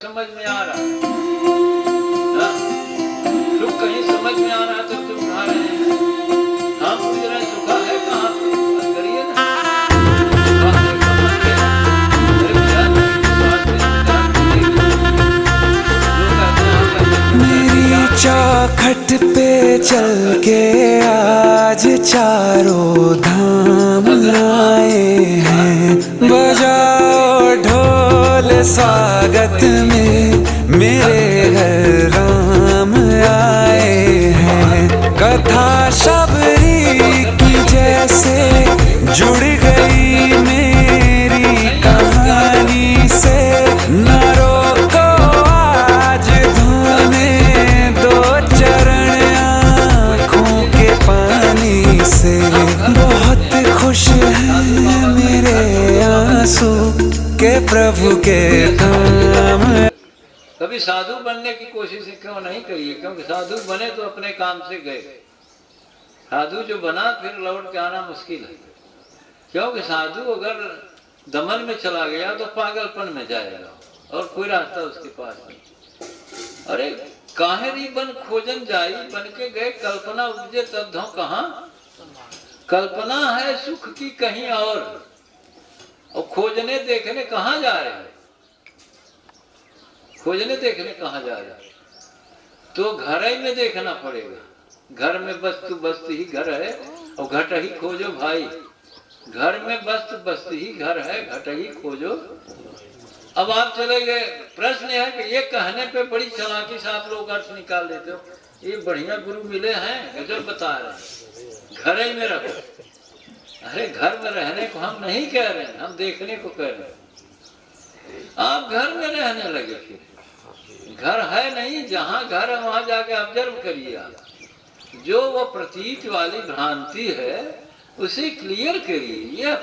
समझ में आ रहा है हाँ? सुख कहीं समझ में आ रहा है तो तुम खा रहे हैं। हाँ पूछ रहे सुखा है कहाँ पे बस करिए ना। मेरी चौखट पे चल के आज चारों धाम आए हैं। बजाओ ढोल स्वागत में मेरे घर राम आए हैं। कथा शबरी की जैसे जुड़ गई मेरी कहानी से। न रोको आज धोने दो चरण आँखों के पानी से। बहुत खुश हैं मेरे आंसू के प्रभु के काम। कभी साधु बनने की कोशिश क्यों नहीं करिए, क्योंकि साधु बने तो अपने काम से गए। साधु जो बना फिर लौट के आना मुश्किल है, क्योंकि साधु अगर दमन में चला गया तो पागलपन में जाएगा और कोई रास्ता उसके पास नहीं। अरे काहेरी बन खोजन जाई, बन के गए कल्पना उपजे तब धो कहाँ। कल्पना है सुख की कहीं और खोजने देखने कहाँ जा रहे हैं। खोजने देखने कहाँ जा रहे हैं, तो घर ही में देखना पड़ेगा। घर में वस्तु बस्त ही घर है और घट ही खोजो भाई। घर में वस्तु बस्त ही घर है, घट ही खोजो। अब आप चले गए, प्रश्न है कि ये कहने पे बड़ी चालाकी से आप लोग अर्थ निकाल लेते हो। ये बढ़िया गुरु मिले हैं गजब बता रहे हैं घर ही में रखो। अरे घर में रहने को हम नहीं कह रहे हैं, हम देखने को कह रहे हैं। आप घर में रहने लगे, फिर घर है नहीं। जहाँ घर है वहां जाके ऑब्जर्व करिए आप। जो वो प्रतीत वाली भ्रांति है उसे क्लियर करिए। ये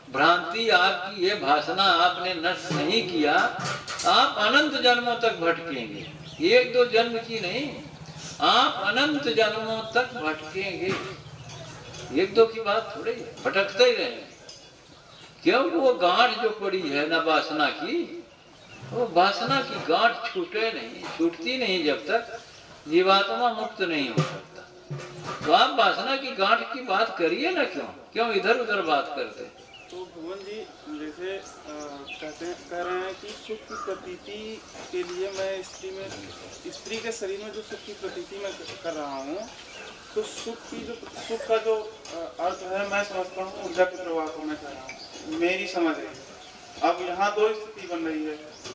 भ्रांति आपकी, ये भाषणा आपने नष्ट नहीं किया, आप अनंत जन्मों तक भटकेंगे। एक दो जन्म की नहीं, आप अनंत जन्मों तक भटकेंगे। एक दो की बात थोड़ी, भटकते ही रहेंगे। क्योंकि वो गांठ जो पड़ी है ना वासना की, वो वासना की गांठ छूटे नहीं, छूटती नहीं जब तक जीवात्मा मुक्त नहीं हो सकता। तो आप वासना की गांठ की बात करिए ना, क्यों इधर उधर बात करते। तो भुवन जी जैसे कह रहे हैं कि सुख की प्रतीति के लिए मैं स्त्री के शरीर में जो सुख की प्रतीति मैं कर रहा हूँ, तो सुख का जो अर्थ है मैं समझता हूँ ऊर्जा के प्रवाह को मैं कह रहा हूँ, मेरी समझ है। अब यहाँ दो स्थिति बन रही है।